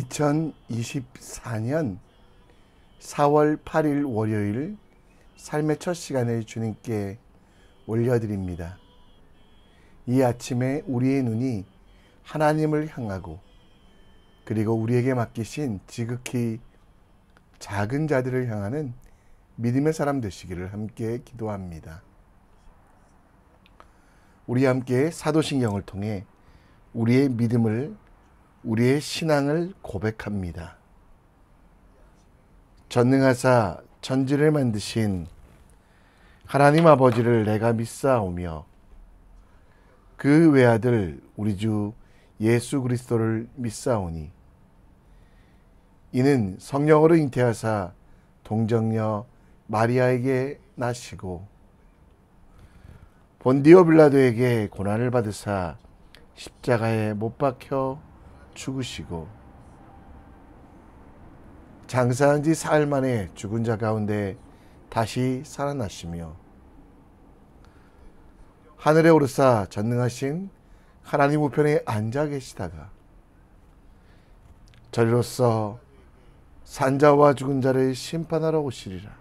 2024년 4월 8일 월요일 삶의 첫 시간을 주님께 올려드립니다. 이 아침에 우리의 눈이 하나님을 향하고 그리고 우리에게 맡기신 지극히 작은 자들을 향하는 믿음의 사람 되시기를 함께 기도합니다. 우리 함께 사도신경을 통해 우리의 믿음을, 우리의 신앙을 고백합니다. 전능하사 천지를 만드신 하나님 아버지를 내가 믿사오며 그 외아들 우리 주 예수 그리스도를 믿사오니 이는 성령으로 잉태하사 동정녀 마리아에게 나시고 본디오 빌라도에게 고난을 받으사 십자가에 못 박혀 죽으시고 장사한 지 사흘 만에 죽은 자 가운데 다시 살아나시며 하늘에 오르사 전능하신 하나님 우편에 앉아 계시다가 저리로서 산자와 죽은 자를 심판하러 오시리라.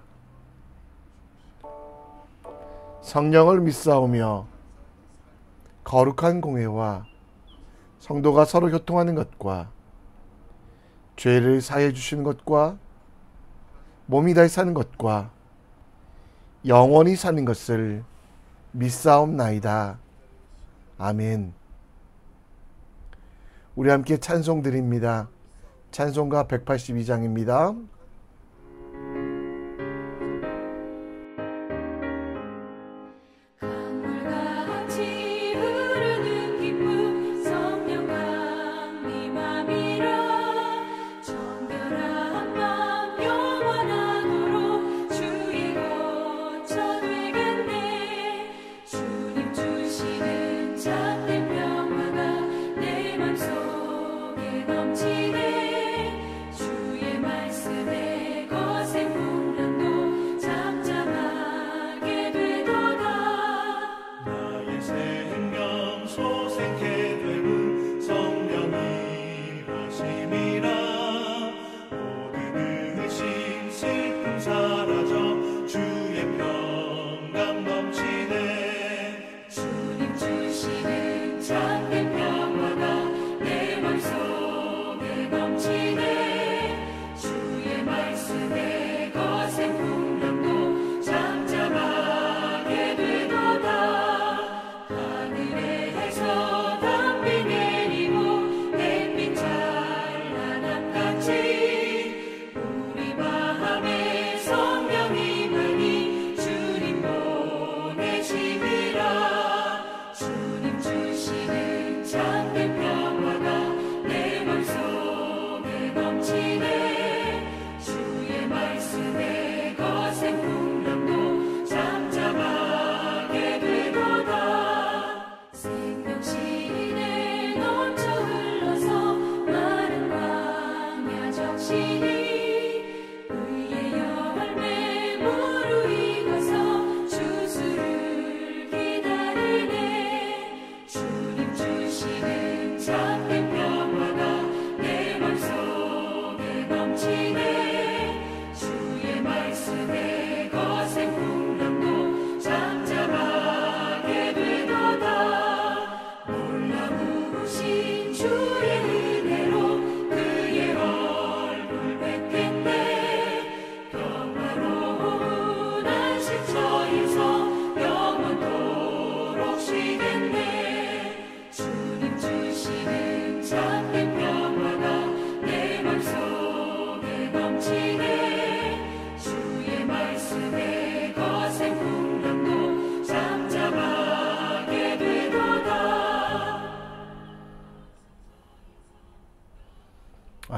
성령을 믿사오며 거룩한 공회와 성도가 서로 교통하는 것과 죄를 사해 주시는 것과 몸이 다시 사는 것과 영원히 사는 것을 믿사옵나이다. 아멘. 우리 함께 찬송 드립니다. 찬송가 182장입니다.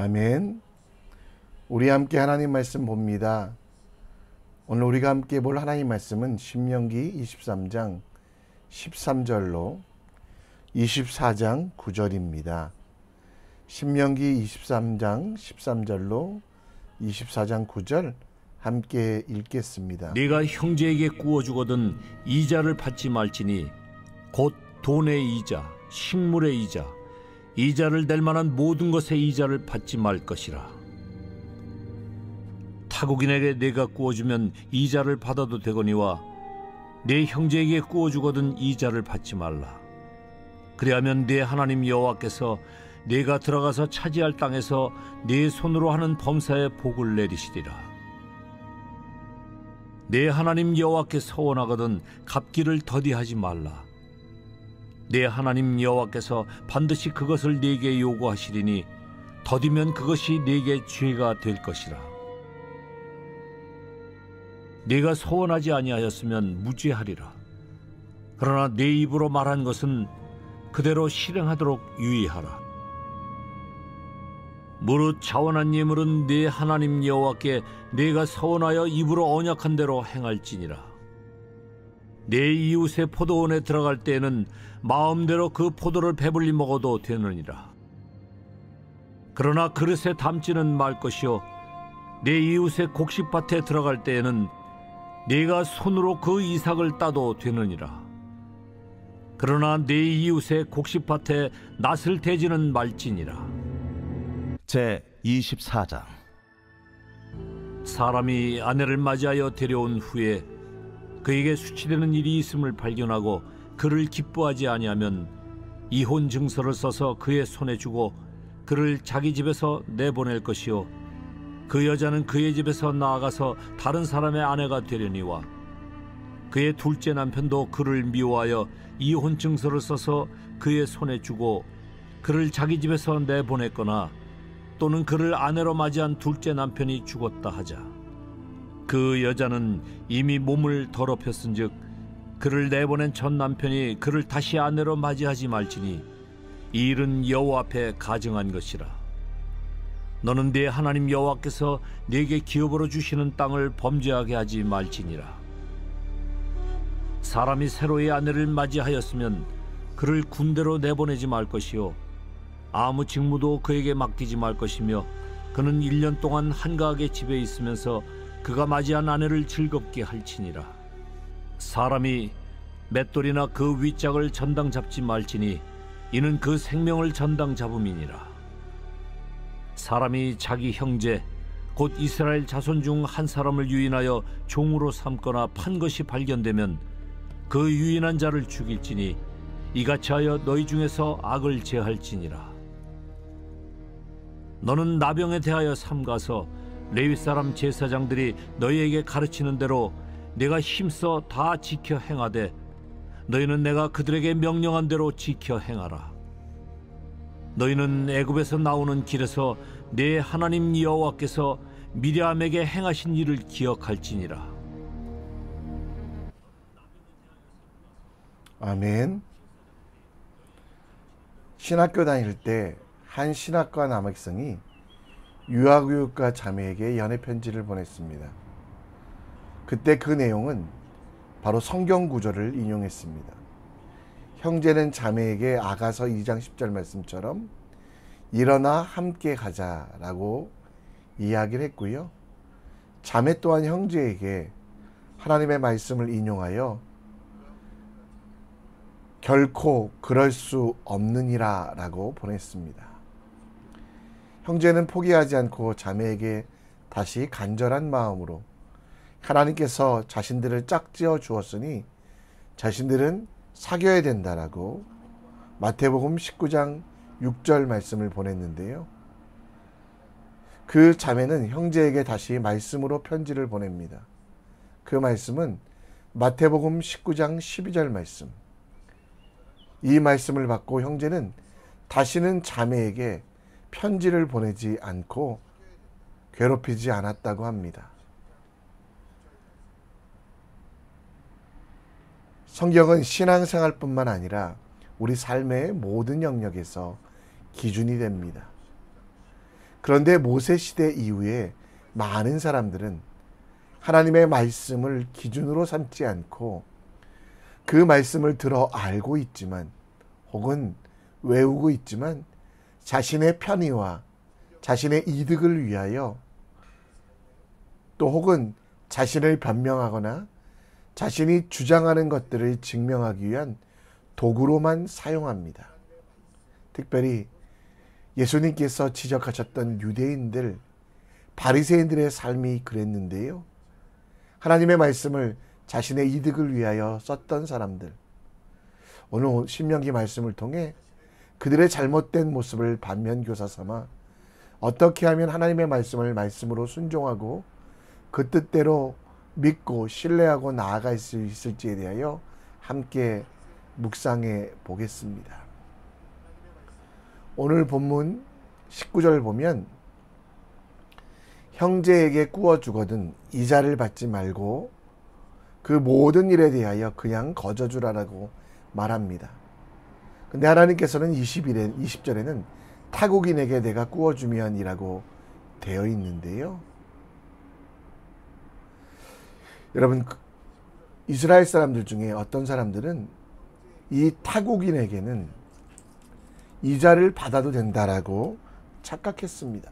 아멘. 우리 함께 하나님 말씀 봅니다. 오늘 우리가 함께 볼 하나님 말씀은 신명기 23장 13절로 24장 9절입니다. 신명기 23장 13절로 24장 9절 함께 읽겠습니다. 네가 형제에게 구워주거든 이자를 받지 말지니 곧 돈의 이자, 식물의 이자, 이자를 낼 만한 모든 것의 이자를 받지 말 것이라. 타국인에게 내가 구워주면 이자를 받아도 되거니와 내 형제에게 구워주거든 이자를 받지 말라. 그리하면 내 하나님 여호와께서 내가 들어가서 차지할 땅에서 내 손으로 하는 범사에 복을 내리시리라. 내 하나님 여호와께 서원하거든 갚기를 더디하지 말라. 내 하나님 여호와께서 반드시 그것을 네게 요구하시리니 더디면 그것이 네게 죄가 될 것이라. 네가 서원하지 아니하였으면 무죄하리라. 그러나 내 입으로 말한 것은 그대로 실행하도록 유의하라. 무릇 자원한 예물은 네 하나님 여호와께 네가 서원하여 입으로 언약한 대로 행할지니라. 내 이웃의 포도원에 들어갈 때에는 마음대로 그 포도를 배불리 먹어도 되느니라. 그러나 그릇에 담지는 말 것이요 내 이웃의 곡식밭에 들어갈 때에는 네가 손으로 그 이삭을 따도 되느니라. 그러나 내 이웃의 곡식밭에 낫을 대지는 말지니라. 제 24장. 사람이 아내를 맞이하여 데려온 후에 그에게 수치되는 일이 있음을 발견하고 그를 기뻐하지 아니하면 이혼 증서를 써서 그의 손에 주고 그를 자기 집에서 내보낼 것이요 그 여자는 그의 집에서 나아가서 다른 사람의 아내가 되려니와 그의 둘째 남편도 그를 미워하여 이혼 증서를 써서 그의 손에 주고 그를 자기 집에서 내보냈거나 또는 그를 아내로 맞이한 둘째 남편이 죽었다 하자. 그 여자는 이미 몸을 더럽혔은즉 그를 내보낸 첫 남편이 그를 다시 아내로 맞이하지 말지니 이 일은 여호와 앞에 가증한 것이라. 너는 네 하나님 여호와께서 네게 기업으로 주시는 땅을 범죄하게 하지 말지니라. 사람이 새로이 아내를 맞이하였으면 그를 군대로 내보내지 말 것이요 아무 직무도 그에게 맡기지 말 것이며 그는 1년 동안 한가하게 집에 있으면서 그가 맞이한 아내를 즐겁게 할지니라. 사람이 맷돌이나 그 윗짝을 전당 잡지 말지니 이는 그 생명을 전당 잡음이니라. 사람이 자기 형제 곧 이스라엘 자손 중 한 사람을 유인하여 종으로 삼거나 판 것이 발견되면 그 유인한 자를 죽일지니 이같이 하여 너희 중에서 악을 제할지니라. 너는 나병에 대하여 삼가서 레위 사람 제사장들이 너희에게 가르치는 대로 내가 힘써 다 지켜 행하되 너희는 내가 그들에게 명령한 대로 지켜 행하라. 너희는 애굽에서 나오는 길에서 내 하나님 여호와께서 미리암에게 행하신 일을 기억할지니라. 아멘. 신학교 다닐 때 한 신학과 남학생이 유아교육과 자매에게 연애 편지를 보냈습니다. 그때 그 내용은 바로 성경 구절을 인용했습니다. 형제는 자매에게 아가서 2장 10절 말씀처럼 일어나 함께 가자라고 이야기를 했고요. 자매 또한 형제에게 하나님의 말씀을 인용하여 결코 그럴 수 없느니라 라고 보냈습니다. 형제는 포기하지 않고 자매에게 다시 간절한 마음으로 하나님께서 자신들을 짝지어 주었으니 자신들은 사귀어야 된다라고 마태복음 19장 6절 말씀을 보냈는데요. 그 자매는 형제에게 다시 말씀으로 편지를 보냅니다. 그 말씀은 마태복음 19장 12절 말씀. 이 말씀을 받고 형제는 다시는 자매에게 편지를 보내지 않고 괴롭히지 않았다고 합니다. 성경은 신앙생활뿐만 아니라 우리 삶의 모든 영역에서 기준이 됩니다. 그런데 모세시대 이후에 많은 사람들은 하나님의 말씀을 기준으로 삼지 않고 그 말씀을 들어 알고 있지만 혹은 외우고 있지만 자신의 편의와 자신의 이득을 위하여 또 혹은 자신을 변명하거나 자신이 주장하는 것들을 증명하기 위한 도구로만 사용합니다. 특별히 예수님께서 지적하셨던 유대인들, 바리새인들의 삶이 그랬는데요. 하나님의 말씀을 자신의 이득을 위하여 썼던 사람들. 오늘 신명기 말씀을 통해 그들의 잘못된 모습을 반면교사 삼아 어떻게 하면 하나님의 말씀을 말씀으로 순종하고 그 뜻대로 믿고 신뢰하고 나아갈 수 있을지에 대하여 함께 묵상해 보겠습니다. 오늘 본문 19절을 보면 형제에게 꾸어 주거든 이자를 받지 말고 그 모든 일에 대하여 그냥 거저 주라라고 말합니다. 근데 하나님께서는 20절에는 타국인에게 내가 꾸어 주면이라고 되어 있는데요. 여러분, 이스라엘 사람들 중에 어떤 사람들은 이 타국인에게는 이자를 받아도 된다라고 착각했습니다.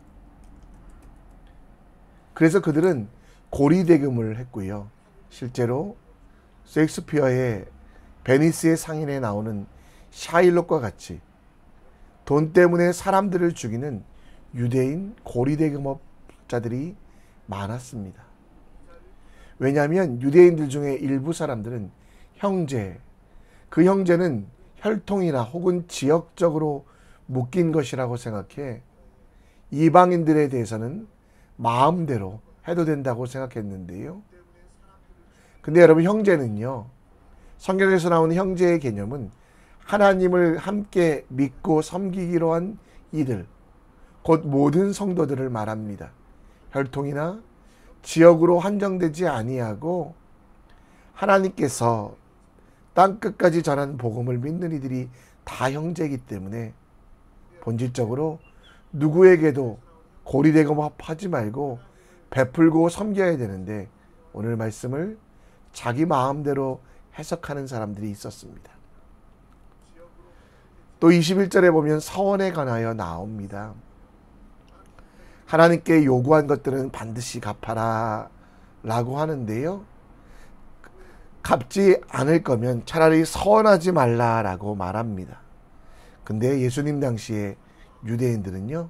그래서 그들은 고리대금을 했고요. 실제로 셰익스피어의 베니스의 상인에 나오는 샤일록과 같이 돈 때문에 사람들을 죽이는 유대인 고리대금업자들이 많았습니다. 왜냐하면 유대인들 중에 일부 사람들은 형제, 그 형제는 혈통이나 혹은 지역적으로 묶인 것이라고 생각해 이방인들에 대해서는 마음대로 해도 된다고 생각했는데요. 근데 여러분, 형제는요, 성경에서 나오는 형제의 개념은 하나님을 함께 믿고 섬기기로 한 이들, 곧 모든 성도들을 말합니다. 혈통이나 지역으로 한정되지 아니하고 하나님께서 땅끝까지 전한 복음을 믿는 이들이 다 형제이기 때문에 본질적으로 누구에게도 고리대금하지 말고 베풀고 섬겨야 되는데 오늘 말씀을 자기 마음대로 해석하는 사람들이 있었습니다. 또 21절에 보면 서원에 관하여 나옵니다. 하나님께 요구한 것들은 반드시 갚아라 라고 하는데요. 갚지 않을 거면 차라리 서원하지 말라라고 말합니다. 근데 예수님 당시에 유대인들은요,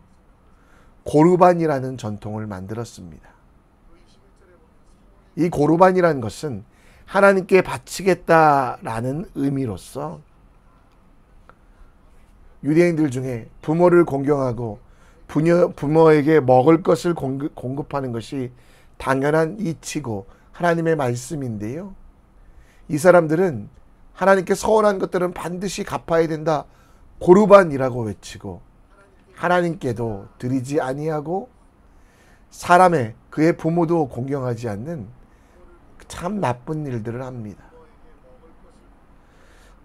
고르반이라는 전통을 만들었습니다. 이 고르반이라는 것은 하나님께 바치겠다라는 의미로서 유대인들 중에 부모를 공경하고 부모에게 먹을 것을 공급하는 것이 당연한 이치고 하나님의 말씀인데요. 이 사람들은 하나님께 서원한 것들은 반드시 갚아야 된다, 고르반이라고 외치고 하나님께도 드리지 아니하고 사람의 그의 부모도 공경하지 않는 참 나쁜 일들을 합니다.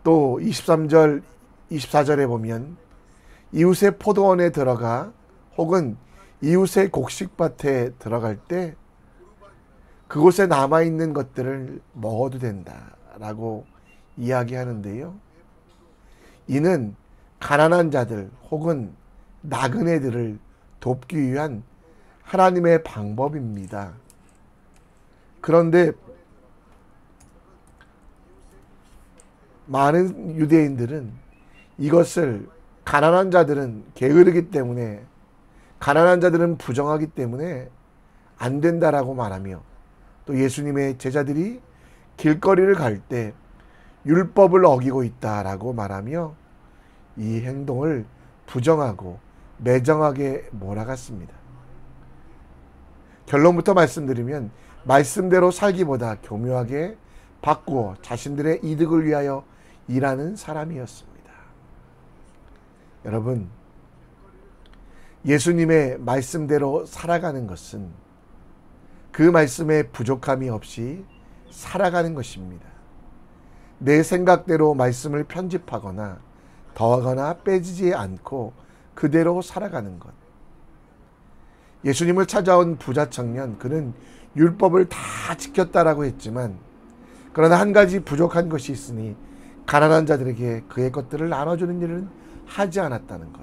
또 23절, 24절에 보면 이웃의 포도원에 들어가 혹은 이웃의 곡식밭에 들어갈 때 그곳에 남아있는 것들을 먹어도 된다라고 이야기하는데요. 이는 가난한 자들 혹은 나그네들을 돕기 위한 하나님의 방법입니다. 그런데 많은 유대인들은 이것을 가난한 자들은 게으르기 때문에, 가난한 자들은 부정하기 때문에 안 된다라고 말하며, 또 예수님의 제자들이 길거리를 갈 때 율법을 어기고 있다라고 말하며 이 행동을 부정하고 매정하게 몰아갔습니다. 결론부터 말씀드리면 말씀대로 살기보다 교묘하게 바꾸어 자신들의 이득을 위하여 일하는 사람이었습니다. 여러분, 예수님의 말씀대로 살아가는 것은 그 말씀에 부족함이 없이 살아가는 것입니다. 내 생각대로 말씀을 편집하거나 더하거나 빼지지 않고 그대로 살아가는 것. 예수님을 찾아온 부자 청년, 그는 율법을 다 지켰다라고 했지만 그러나 한 가지 부족한 것이 있으니 가난한 자들에게 그의 것들을 나눠주는 일은 하지 않았다는 것.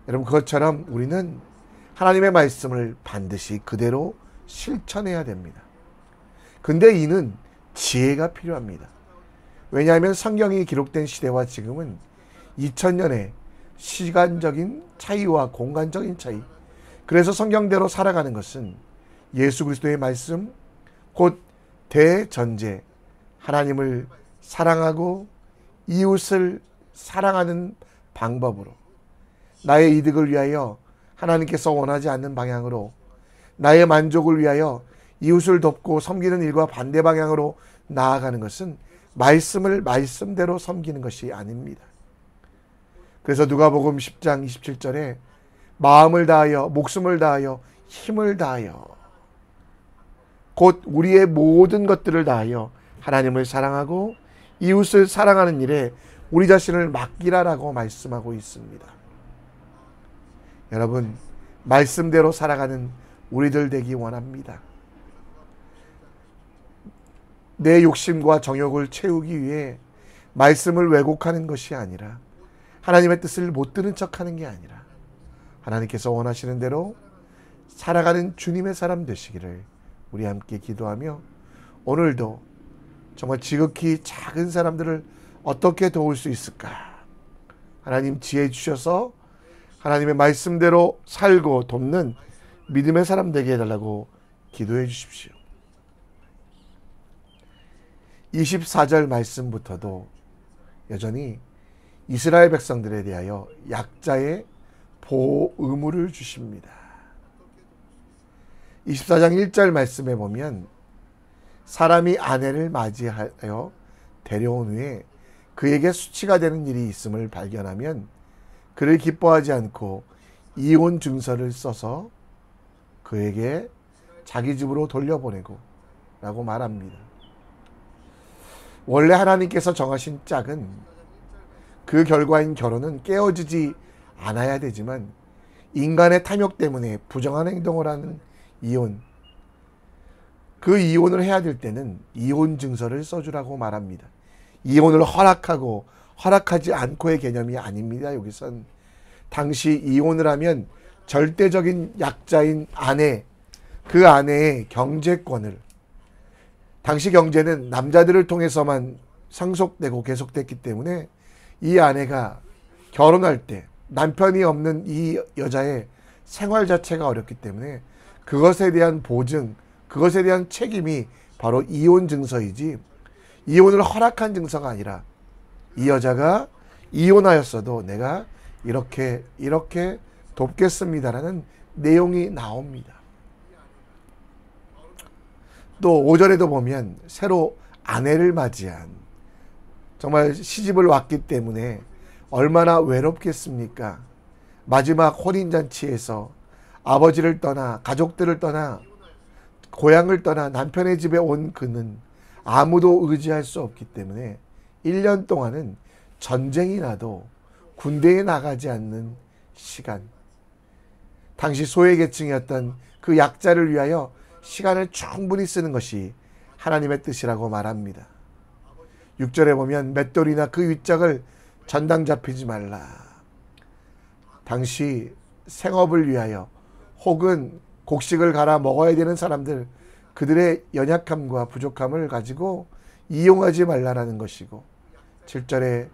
여러분, 그것처럼 우리는 하나님의 말씀을 반드시 그대로 실천해야 됩니다. 근데 이는 지혜가 필요합니다. 왜냐하면 성경이 기록된 시대와 지금은 2000년의 시간적인 차이와 공간적인 차이. 그래서 성경대로 살아가는 것은 예수 그리스도의 말씀, 곧 대전제, 하나님을 사랑하고 이웃을 사랑하는 방법으로, 나의 이득을 위하여 하나님께서 원하지 않는 방향으로, 나의 만족을 위하여 이웃을 돕고 섬기는 일과 반대 방향으로 나아가는 것은 말씀을 말씀대로 섬기는 것이 아닙니다. 그래서 누가복음 10장 27절에 마음을 다하여 목숨을 다하여 힘을 다하여 곧 우리의 모든 것들을 다하여 하나님을 사랑하고 이웃을 사랑하는 일에 우리 자신을 맡기라라고 말씀하고 있습니다. 여러분, 말씀대로 살아가는 우리들 되기 원합니다. 내 욕심과 정욕을 채우기 위해 말씀을 왜곡하는 것이 아니라, 하나님의 뜻을 못 듣는 척하는 게 아니라 하나님께서 원하시는 대로 살아가는 주님의 사람 되시기를 우리 함께 기도하며, 오늘도 정말 지극히 작은 사람들을 어떻게 도울 수 있을까? 하나님 지혜 주셔서 하나님의 말씀대로 살고 돕는 믿음의 사람 되게 해달라고 기도해 주십시오. 24절 말씀부터도 여전히 이스라엘 백성들에 대하여 약자의 보호 의무를 주십니다. 24장 1절 말씀에 보면 사람이 아내를 맞이하여 데려온 후에 그에게 수치가 되는 일이 있음을 발견하면 그를 기뻐하지 않고 이혼 증서를 써서 그에게 자기 집으로 돌려보내고 라고 말합니다. 원래 하나님께서 정하신 짝은 그 결과인 결혼은 깨어지지 않아야 되지만 인간의 탐욕 때문에 부정한 행동을 하는 이혼, 그 이혼을 해야 될 때는 이혼 증서를 써주라고 말합니다. 이혼을 허락하고 허락하지 않고의 개념이 아닙니다. 여기선 당시 이혼을 하면 절대적인 약자인 아내, 그 아내의 경제권을, 당시 경제는 남자들을 통해서만 상속되고 계속됐기 때문에 이 아내가 결혼할 때 남편이 없는 이 여자의 생활 자체가 어렵기 때문에 그것에 대한 보증, 그것에 대한 책임이 바로 이혼 증서이지, 이혼을 허락한 증서가 아니라 이 여자가 이혼하였어도 내가 이렇게 돕겠습니다라는 내용이 나옵니다. 또 5절에도 보면 새로 아내를 맞이한, 정말 시집을 왔기 때문에 얼마나 외롭겠습니까? 마지막 혼인잔치에서 아버지를 떠나 가족들을 떠나 고향을 떠나 남편의 집에 온 그는 아무도 의지할 수 없기 때문에 1년 동안은 전쟁이 나도 군대에 나가지 않는 시간, 당시 소외계층이었던 그 약자를 위하여 시간을 충분히 쓰는 것이 하나님의 뜻이라고 말합니다. 6절에 보면 맷돌이나 그 윗짝을 전당 잡히지 말라. 당시 생업을 위하여 혹은 곡식을 갈아 먹어야 되는 사람들, 그들의 연약함과 부족함을 가지고 이용하지 말라라는 것이고, 7절에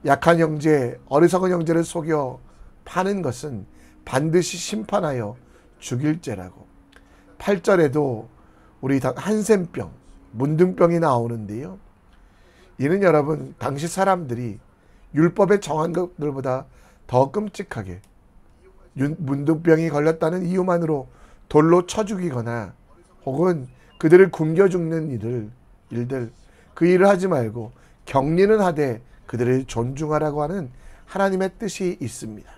약한 형제, 어리석은 형제를 속여 파는 것은 반드시 심판하여 죽일 죄라고. 8절에도 우리 한센병, 문둥병이 나오는데요. 이는 여러분 당시 사람들이 율법에 정한 것들보다 더 끔찍하게 문둥병이 걸렸다는 이유만으로 돌로 쳐 죽이거나 혹은 그들을 굶겨 죽는 일들, 그 일을 하지 말고 격리는 하되 그들을 존중하라고 하는 하나님의 뜻이 있습니다.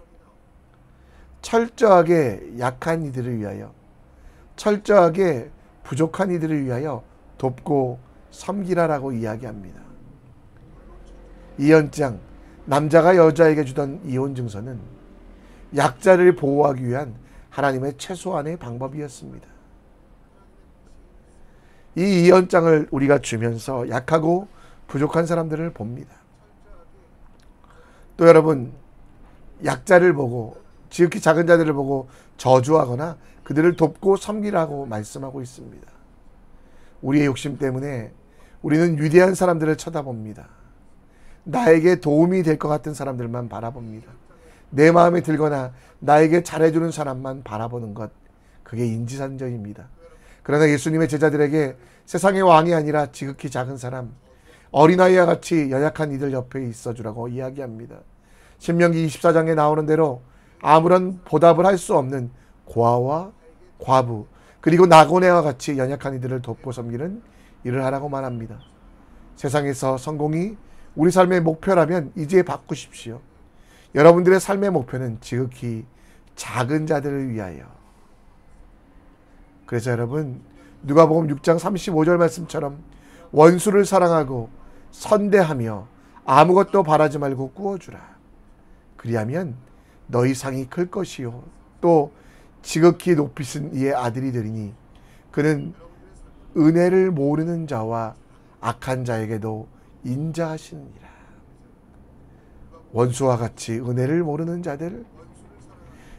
철저하게 약한 이들을 위하여, 철저하게 부족한 이들을 위하여 돕고 섬기라라고 이야기합니다. 이 연장, 남자가 여자에게 주던 이혼 증서는 약자를 보호하기 위한 하나님의 최소한의 방법이었습니다. 이 이연장을 우리가 주면서 약하고 부족한 사람들을 봅니다. 또 여러분, 약자를 보고, 지극히 작은 자들을 보고 저주하거나 그들을 돕고 섬기라고 말씀하고 있습니다. 우리의 욕심 때문에 우리는 위대한 사람들을 쳐다봅니다. 나에게 도움이 될 것 같은 사람들만 바라봅니다. 내 마음에 들거나 나에게 잘해주는 사람만 바라보는 것, 그게 인지상정입니다. 그러나 예수님의 제자들에게 세상의 왕이 아니라 지극히 작은 사람, 어린아이와 같이 연약한 이들 옆에 있어주라고 이야기합니다. 신명기 24장에 나오는 대로 아무런 보답을 할 수 없는 고아와 과부, 그리고 나고네와 같이 연약한 이들을 돕고 섬기는 일을 하라고 말합니다. 세상에서 성공이 우리 삶의 목표라면 이제 바꾸십시오. 여러분들의 삶의 목표는 지극히 작은 자들을 위하여. 그래서 여러분, 누가복음 6장 35절 말씀처럼 원수를 사랑하고 선대하며 아무것도 바라지 말고 꾸어주라. 그리하면 너희 상이 클 것이요 또 지극히 높이신 이의 아들이 되리니 그는 은혜를 모르는 자와 악한 자에게도 인자하시느니라. 원수와 같이 은혜를 모르는 자들,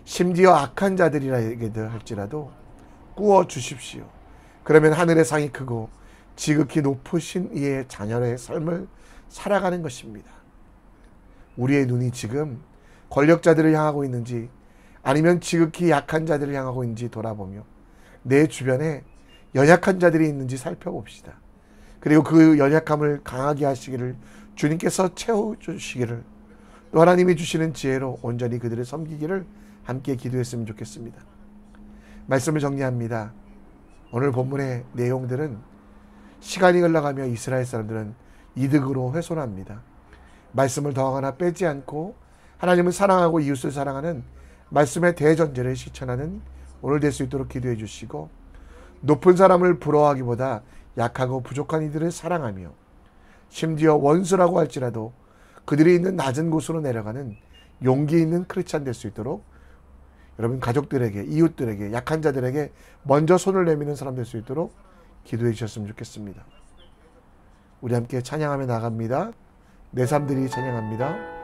심지어 악한 자들이라게도 할지라도 꾸어 주십시오. 그러면 하늘의 상이 크고 지극히 높으신 이의 자녀의 삶을 살아가는 것입니다. 우리의 눈이 지금 권력자들을 향하고 있는지 아니면 지극히 약한 자들을 향하고 있는지 돌아보며 내 주변에 연약한 자들이 있는지 살펴봅시다. 그리고 그 연약함을 강하게 하시기를 주님께서 채워주시기를, 또 하나님이 주시는 지혜로 온전히 그들을 섬기기를 함께 기도했으면 좋겠습니다. 말씀을 정리합니다. 오늘 본문의 내용들은 시간이 흘러가며 이스라엘 사람들은 이득으로 훼손합니다. 말씀을 더하거나 빼지 않고 하나님을 사랑하고 이웃을 사랑하는 말씀의 대전제를 실천하는 오늘 될 수 있도록 기도해 주시고, 높은 사람을 부러워하기보다 약하고 부족한 이들을 사랑하며 심지어 원수라고 할지라도 그들이 있는 낮은 곳으로 내려가는 용기 있는 크리스찬 될 수 있도록 여러분 가족들에게, 이웃들에게, 약한 자들에게 먼저 손을 내미는 사람 될 수 있도록 기도해 주셨으면 좋겠습니다. 우리 함께 찬양하며 나갑니다. 내 삶들이 찬양합니다.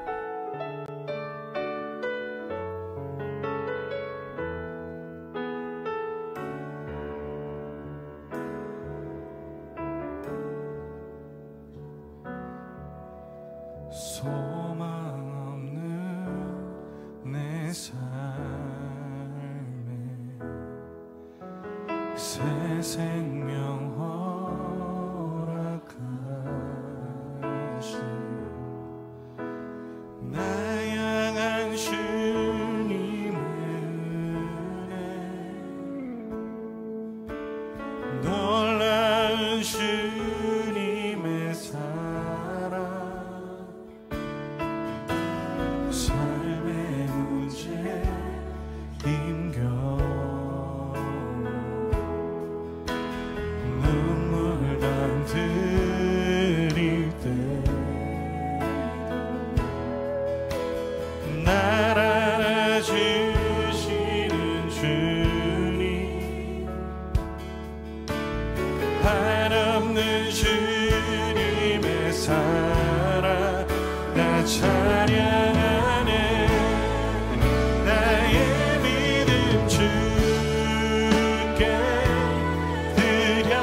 소망 없는 내 삶에 새 생명 허락하신 나 향한 주님의 은혜, 놀라운 주님의 사랑, 삶의 문제 힘겨워 눈물 담들일 때 날 알아주시는 주님, 한없는 주님의 사랑 나 찬양하네. 나의 믿음 주께 드려,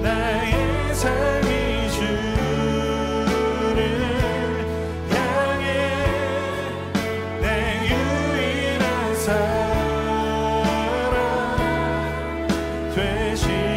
나의 삶이 주를 향해 내 유일한 사랑 되시